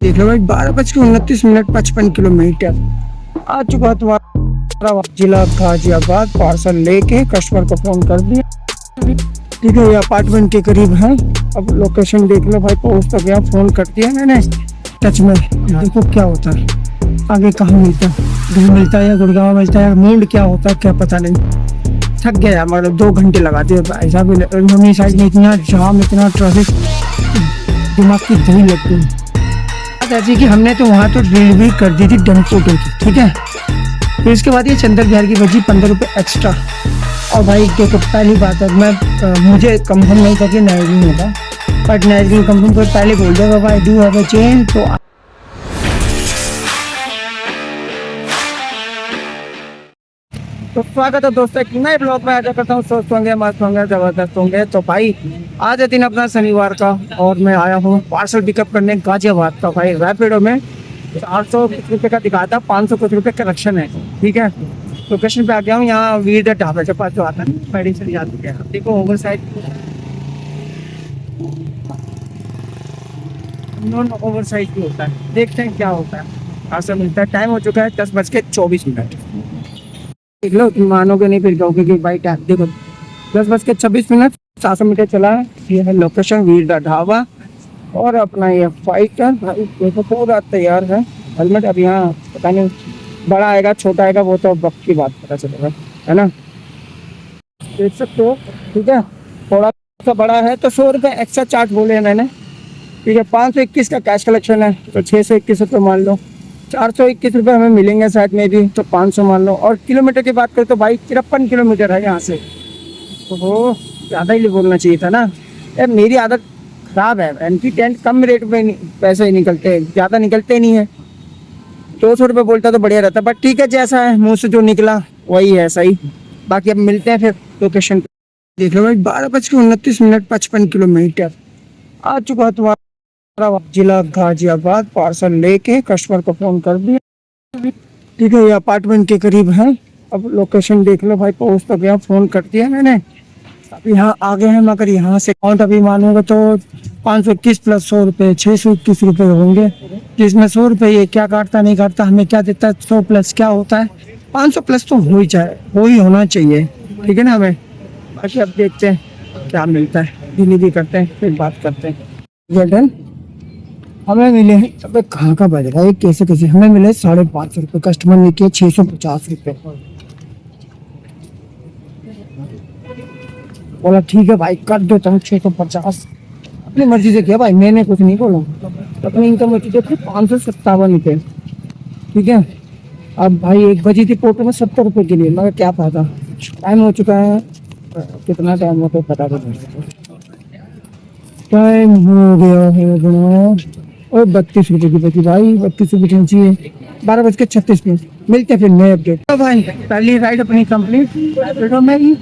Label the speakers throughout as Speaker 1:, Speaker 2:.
Speaker 1: देख लो भाई, 12:29 55 किलोमीटर आ चुका तुम्हारा जिला गाजियाबाद। पार्सल लेके कस्टमर को फोन कर दिया। ठीक है, ये अपार्टमेंट के करीब है। अब लोकेशन देख लो भाई, पहुंच तो गया। फोन कर दिया मैंने टच में। देखो क्या होता है आगे, कहाँ मिलता है, घर मिलता है या गुड़गांव मिलता है, मूड क्या होता है क्या पता नहीं। थक गया मतलब 2 घंटे लगा दिए भाई साहब। मम्मी साइड में इतना जाम, इतना ट्रैफिक, दिमाग की दही लगती है। जैसे कि हमने तो वहाँ तो डिलीवरी कर दी थी डनकोटो की, ठीक है। फिर इसके बाद ये चंदर बिहार की बची 15 रुपये एक्स्ट्रा। और भाई देखो, पहली बात है, मुझे कंफर्म नहीं था कि नाइटिंग होगा, बट नाइटिंग कंफर्म को पहले बोल दिया भाई डू हैव अ चेन। तो स्वागत है दोस्तों एक नए ब्लॉग में। आजा करता हूँ, स्वस्थ होंगे, मस्त होंगे, जबरदस्त होंगे। तो भाई आज है दिन अपना शनिवार का, और मैं आया हूँ पार्सल पिकअप करने गाजियाबाद का। भाई रैपिडो में 400 कुछ रुपये का दिखाता, 500 कुछ रुपये कलेक्शन है, ठीक है। लोकेशन पे आ गया हूँ, यहाँ वीर ढाबे के पास जो आता है मेडिसिन जाती है। देखो over side, non over side भी होता है। देखते हैं क्या होता है, पार्सल मिलता है। टाइम हो चुका है 10:24। देख लो, तुम मानोगे नहीं फिर कहोगे कि भाई टाइम देखो, 10:26, 700 मीटर चला है। ये है लोकेशन वीर ढाबा। और अपना ये फाइटर भाई देखो पूरा तैयार है। हेलमेट अब यहाँ पता नहीं बड़ा आएगा छोटा आएगा, वो तो वक्त की बात पता चलेगा, है ना। देख सकते हो, ठीक है। थोड़ा सा बड़ा है तो 100 रुपये एक्स्ट्रा चार्ज बोले हैं मैंने, ठीक है। 521 का कैश कलेक्शन है तो 621 रुपये मान लो। 421 रुपये हमें मिलेंगे शायद में भी, तो 500 मान लो। और किलोमीटर की बात करें तो भाई 53 किलोमीटर है यहाँ से, तो वो ज़्यादा ही बोलना चाहिए था ना यार। मेरी आदत खराब है, एंट्री टेंट कम रेट में पैसे ही निकलते हैं, ज़्यादा निकलते नहीं है। 200 रुपये बोलता तो बढ़िया रहता, बट ठीक है, जैसा है मुँह से जो निकला वही है सही। बाकी अब मिलते हैं फिर लोकेशन पे। देख लो भाई, 12:29 55 किलोमीटर आ चुका तुम्हारा जिला गाजियाबाद। पार्सल लेके कस्टमर को फोन कर दिया, ठीक है। ये अपार्टमेंट के करीब है। अब लोकेशन देख लो भाई, पहुंच तो गया। फोन कर दिया मैंने, अब यहाँ आगे हैं। मगर यहाँ से काउंट अभी मानोगे तो 521 प्लस 100 रुपये 621 रुपये होंगे, जिसमें 100 रुपये ये क्या काटता नहीं काटता, हमें क्या देता है। 100 प्लस क्या होता है, 500 प्लस तो हो ही जाए, हो ही होना चाहिए, ठीक है ना हमें। बाकी अब देखते हैं क्या मिलता है, डिलीवरी करते हैं फिर बात करते हैं। डन हमें मिले हैं, अब कहाँ का बज रहा है कैसे कैसे, हमें मिले 550 रुपये, कस्टमर ने किए 650 रुपये। बोला ठीक है भाई कर देता हूँ 650, अपनी मर्जी से किया भाई, मैंने कुछ नहीं बोला। अपनी इनकम होती थी 557 रुपये, ठीक है। अब भाई 1 बजी थी पोर्टल में 70 रुपये के लिए, मगर क्या फायदा। टाइम हो चुका है, कितना टाइम हो तो पता तो नहीं। टाइम हो गया है और 32 रुपये की बची भाई, 32 रुपये चाहिए। 12:36 मिलते हैं फिर नए अपडेट। तो भाई पहली राइड अपनी कंप्लीट में ही,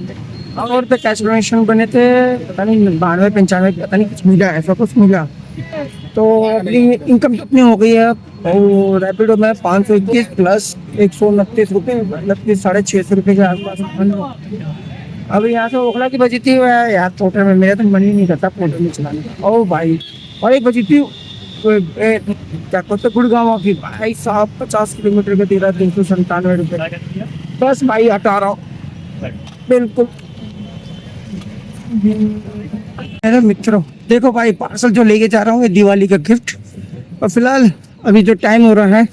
Speaker 1: और तो कैश डोनेशन बने थे पता नहीं 92 95 पता नहीं कुछ मिला, ऐसा कुछ मिला। तो अपनी इनकम तो अपनी हो गई है। और रैपिडो में 521 प्लस 129 रुपये, मतलब कि 650 रुपये के आसपास। अब यहाँ से ओखला की बजी थी यार, पोर्टल में मेरा तो मन ही नहीं करता पोर्टल में चलाने का। ओ भाई, और 1 बजी थी क्या कहते गुड़गांव की, भाई साहब 50 किलोमीटर का दे रहा है 397 रुपये। बस भाई हटा रहा हूँ बिल्कुल। मेरे मित्रों देखो भाई, पार्सल जो लेके जा रहा हूँ ये दिवाली का गिफ्ट। और फिलहाल अभी जो टाइम हो रहा है,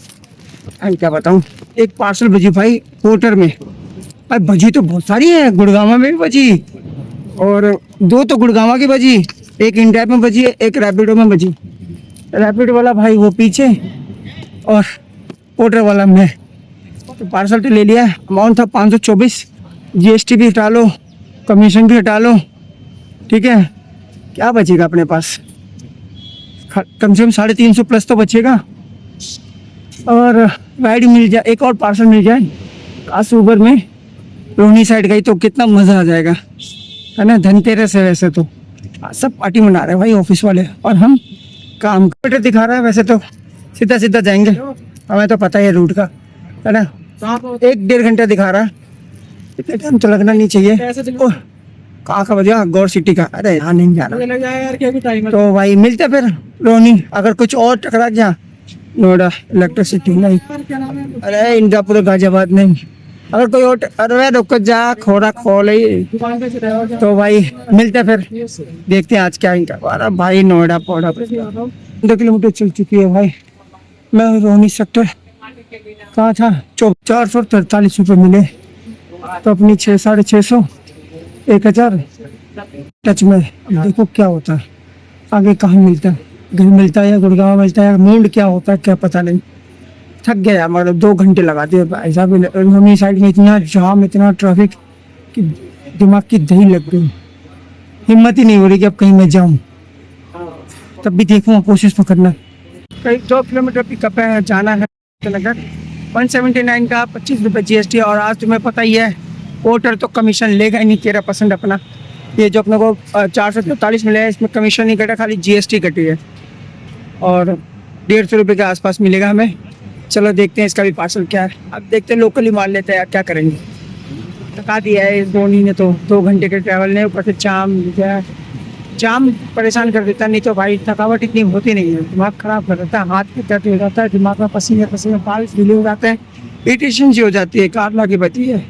Speaker 1: मैं क्या बताऊँ, एक पार्सल बजी भाई पोर्टर में। भाई बजी तो बहुत सारी है, गुड़गांव में भी बजी, और 2 तो गुड़गांव की बजी, एक इंडिया में बजी है, एक रैपिडो में बजी। रैपिडो वाला भाई वो पीछे और पोर्टर वाला मैं। तो पार्सल तो ले लिया, अमाउंट था 524, जीएसटी भी हटा लो, कमीशन भी हटा लो, ठीक है। क्या बचेगा अपने पास, कम से कम 350 प्लस तो बचेगा। और राइड मिल जाए, एक और पार्सल मिल जाए काश ऊबर में रोहनी साइड गई तो कितना मज़ा आ जाएगा, है ना। धनतेरस है वैसे तो, सब पार्टी मना रहे हैं भाई ऑफिस वाले, और हम काम का दिखा रहा है। वैसे तो सीधा सीधा जाएंगे, हमें तो पता ही है रूट का, है ना। 1-1.5 घंटा दिखा रहा है, इतना टाइम तो लगना नहीं चाहिए। कहाँ का बजा, गौर सिटी का, अरे यहाँ नहीं जाना। तो भाई मिलते फिर रोहनी, अगर कुछ और टकरा गया नोएडा इलेक्ट्रिसिटी नहीं, अरे इंद्रापुर गाजियाबाद नहीं। अगर कोई और अरे रुक जा, खोरा खोल ही तो भाई मिलते हैं फिर, देखते हैं आज क्या इनका। अरे भाई नोएडा पौड़ा 2 किलोमीटर चल चुकी है भाई। मैं रोहिणी सेक्टर कहाँ था, 443 रुपये मिले, तो अपनी 600 साढ़े 600 1000 टच में। अब देखो क्या होता है आगे, कहाँ मिलता है, घर मिलता है या गुड़गांव मिलता है, मूड क्या होता है क्या पता नहीं। थक गया मतलब 2 घंटे लगा दिए भाई साहब। रोहिणी साइड में इतना जाम, इतना ट्रैफिक कि दिमाग की दही लग गई। हिम्मत ही नहीं हो रही कि अब कहीं मैं जाऊँ, तब भी देखूँगा, कोशिश तो करना। कहीं 2 किलोमीटर पिकअप है, जाना है नगर। 179 का 25 रुपये GST। और आज तुम्हें पता ही है पोर्टर तो कमीशन लेगा ही नहीं 13% अपना। ये जो अपने को 443 मिले हैं, इसमें कमीशन नहीं कटा, खाली GST कटी है। और 150 रुपये के आसपास मिलेगा हमें। चलो देखते हैं इसका भी पार्सल क्या है। अब देखते हैं, लोकल ही मार लेते हैं यार, क्या करेंगे। थका दिया है इस धोनी ने तो, 2 घंटे के ट्रैवल ने, ऊपर से जाम परेशान कर देता। नहीं तो भाई थकावट इतनी होती नहीं है, दिमाग खराब कर देता है, हाथ में दर्द हो जाता है, दिमाग में पसीने पसीने बाल गीले हो जाते हैं, इरिटेशन सी हो जाती है, कार लाके बची है।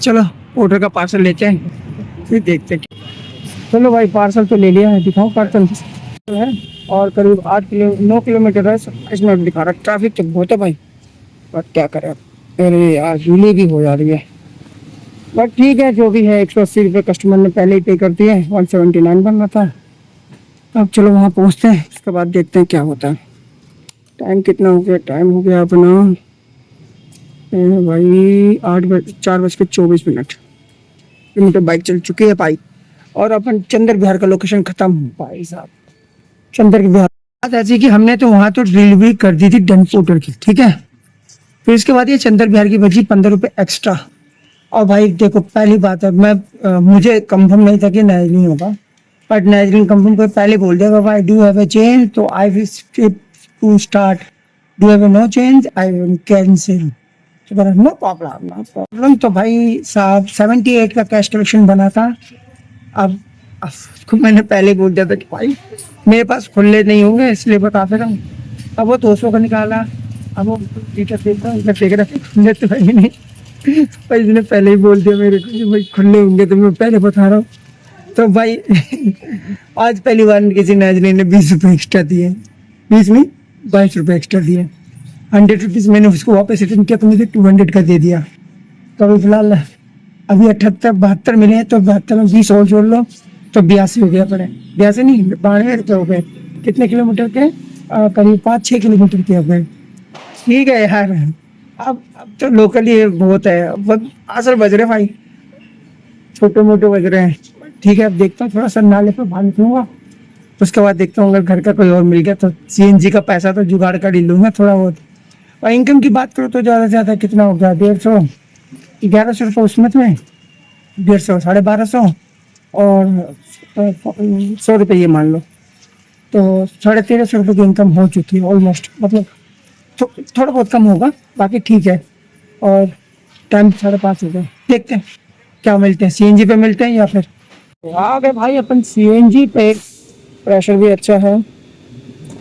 Speaker 1: चलो ऑर्डर का पार्सल लेते हैं, फिर देखते हैं। चलो भाई पार्सल तो ले लिया है, दिखाओ पार्सल है। और करीब 9 किलोमीटर है, 27 मिनट दिखा रहा है। ट्रैफिक तो बहुत है भाई, बट क्या करें। अरे यार डिले भी हो जा रही है, बट ठीक है जो भी है। 180 रुपये कस्टमर ने पहले ही पे कर दिए, 179 बन रहा था। अब चलो वहाँ पहुँचते हैं, उसके बाद देखते हैं क्या होता है। टाइम कितना हो गया, टाइम हो गया अपना भाई 4:24 किलोमीटर बाइक चल चुकी है भाई। और अपन चंद्र विहार का लोकेशन खत्म भाई साहब। चंद्र विहार बात ऐसी कि हमने तो वहाँ तो डिलीवरी कर दी थी डन पोर्टर की, ठीक है। फिर इसके बाद ये चंद्र विहार की बची 15 रुपये एक्स्ट्रा। और भाई देखो पहली बात है, मुझे कंफर्म नहीं था कि नाइजरीन होगा, बट नाइजरीन कंफर्म को पहले बोल दिया भाई डू हैव ए चेंज, तो I will to start, do have no change I will cancel, तो नो प्रॉब्लम नो प्रॉब्लम। तो भाई साहब 78 का कैश कलेक्शन बना था। अब उसको मैंने पहले बोल दिया था कि भाई मेरे पास खुले नहीं होंगे, इसलिए बता रहा हूँ। अब वो 200 का निकाला, अब वो देख रहा खुले तो भाई नहीं भाई, इसने पहले ही बोल दिया मेरे को कि भाई खुले होंगे, तो मैं पहले बता रहा हूँ। तो भाई आज पहली बार किसी नाजरीन ने 20 रुपये एक्स्ट्रा दिए, 20 नहीं 22 रुपये एक्स्ट्रा दिए। 100 रुपीज़ मैंने उसको वापस रिटर्न किया, तो मुझे 200 का दे दिया। तो अभी फिलहाल अभी 78-72 मिले हैं, तो 72 में 20 और जोड़ लो तो 82 हो गया पड़े, 82 नहीं 92 रुपये हो गए। कितने किलोमीटर के, करीब 5-6 किलोमीटर के हो गए। ठीक है यार, अब तो लोकली बहुत है, अब असर बज रहे भाई, छोटे मोटे बज रहे हैं। ठीक है अब देखता हूँ, थोड़ा सा नाले पर बांध लूँगा, उसके बाद देखता हूँ अगर घर का कोई और मिल गया तो CNG का पैसा तो जुगाड़ कर ही लूँगा थोड़ा बहुत। और इनकम की बात करो तो ज़्यादा से ज़्यादा कितना हो गया, 150 1100 रुपये उसमें तो 150 1250 और 100 रुपये ये मान लो, तो 1350 रुपये की इनकम हो चुकी है ऑलमोस्ट। मतलब थोड़ा बहुत कम होगा, बाकी ठीक है। और टाइम 5:30 हो गए, देखते हैं क्या मिलते हैं, CNG पे मिलते हैं या फिर आ गए भाई अपन CNG पे। प्रेशर भी अच्छा है,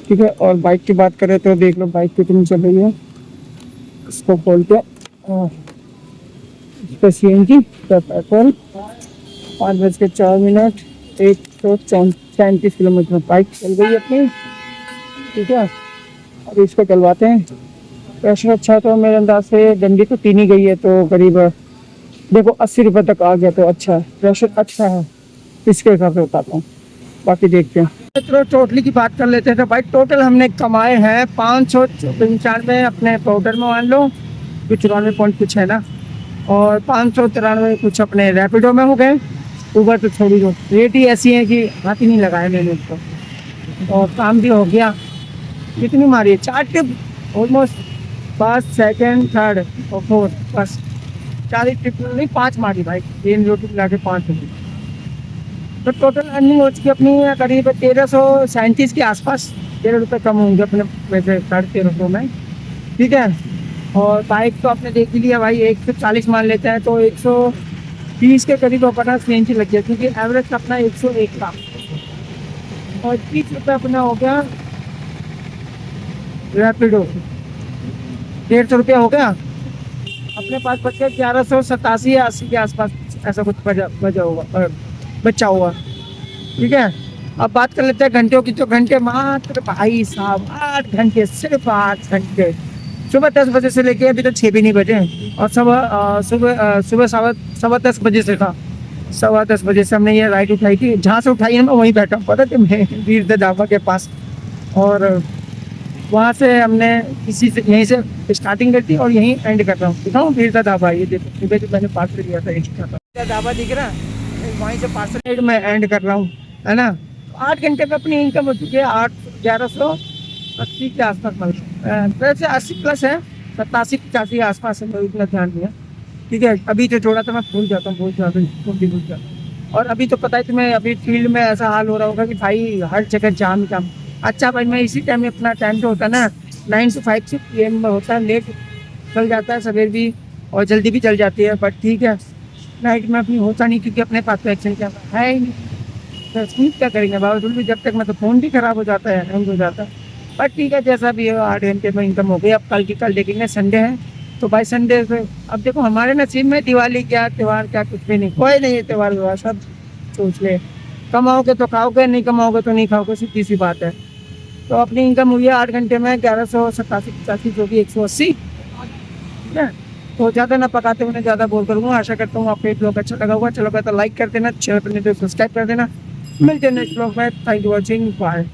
Speaker 1: ठीक है। और बाइक की बात करें तो देख लो बाइक कितनी चल रही है, इसको खोल के इस पर CNG पेट्रोल 5:04 134 किलोमीटर बाइक चल गई अपनी, ठीक है। अब इसको चलवाते हैं। प्रेशर अच्छा तो मेरे अंदाज से डंडी तो 3 ही गई है, तो करीब देखो 80 रुपये तक आ गया, तो अच्छा है, प्रेशर अच्छा है, इसके हिसाब से बताता हूँ, बाकी देखते हैं। तो टोटली की बात कर लेते हैं, तो भाई टोटल हमने कमाए हैं 595 अपने पाउडर में मान लो, कुछ 94 पॉइंट कुछ है ना, और 593 कुछ अपने रैपिडो में हो गए। ऊबर तो थोड़ी जो रेट ही ऐसी है कि हाथ ही नहीं लगाए मैंने उसको, और काम भी हो गया। कितनी मारी है, 4 tip almost, first second third और फोर्थ, बस 4 टिप नहीं 5 मारी भाई, 3 रोटी मिला के 5 हुई। तो टोटल अर्निंग हो चुकी अपनी करीब 1337 के आसपास, 13 रुपये कम होंगे अपने वैसे 1350 में, ठीक है। और बाइक तो आपने देख ही लिया भाई, 140 मान लेते हैं तो 130 के करीब अपना CNG लग गया, क्योंकि एवरेज अपना 101 का, और 30 रुपये अपना हो गया रैपिडो 150 रुपया हो गया। अपने पास बच गया 1187 या 80 के आसपास, ऐसा कुछ बचा होगा, बचा हुआ। ठीक है, अब बात कर लेते हैं घंटों की। तो घंटे मात्र भाई साहब 8 घंटे, सिर्फ 8 घंटे। सुबह 10 बजे से लेके अभी तक 6 भी नहीं बजे। और सुबह 10:15 से था। 10:15 से हमने ये राइड उठाई थी। जहाँ से उठाई है मैं वहीं बैठा हूँ, पता है मैं वीर ढाबा के पास। और वहाँ से हमने किसी से यहीं से स्टार्टिंग कर दी और यहीं एंड कर रहा हूँ। दिखाऊँ वीर ढाबा, ये देखो सुबह जो मैंने पार्सल लिया था वीर ढाबा दिख रहा है, वहीं से पार्सल मैं एंड कर रहा हूँ, है ना। 8 घंटे में अपनी इनकम हो चुकी है 1180 के आसपास, मतलब वैसे 80 प्लस है, 87-85 के आसपास है, मैं इतना ध्यान दिया। ठीक है, अभी तो थोड़ा सा मैं भूल जाता हूँ, भूल जाता हूँ। और अभी तो पता है तुम्हें, अभी फील्ड में ऐसा हाल हो रहा होगा कि भाई हर जगह जाम ही जाम। अच्छा भाई, मैं इसी टाइम में, अपना टाइम जो होता है ना 9 से 5 से PM में होता है, लेट चल जाता है, सवेर भी और जल्दी भी चल जाती है। बट ठीक है, नाइट में अपनी होता नहीं, क्योंकि अपने पास तो एक्शन कैमरा है ही नहीं। तो स्कूल क्या करेंगे बावजूद भी, जब तक मतलब फ़ोन भी ख़राब हो जाता है, हैंग हो जाता है। बट ठीक है, जैसा भी हो 8 घंटे में इनकम हो गई। अब कल की कल देखेंगे, संडे है तो भाई संडे से अब देखो हमारे नसीब में दिवाली क्या, त्यौहार क्या, कुछ भी नहीं, कोई नहीं है त्यौहार व्यवहार, सब सोच ले। कमाओगे तो खाओगे, नहीं कमाओगे तो नहीं खाओगे, सीधी सी बात है। तो अपनी इनकम हुई है 8 घंटे में 1187-85, जो भी 180, ठीक है। तो ज़्यादा ना पकाते हुए ज़्यादा बोल करूँगा। आशा करता हूँ आपको एक ब्लॉग अच्छा लगा होगा। चलो तो लाइक कर देना, चैनल पर नहीं तो सब्सक्राइब कर देना। मिलते हैं नेक्स्ट ब्लॉग में। Thank you watching, bye.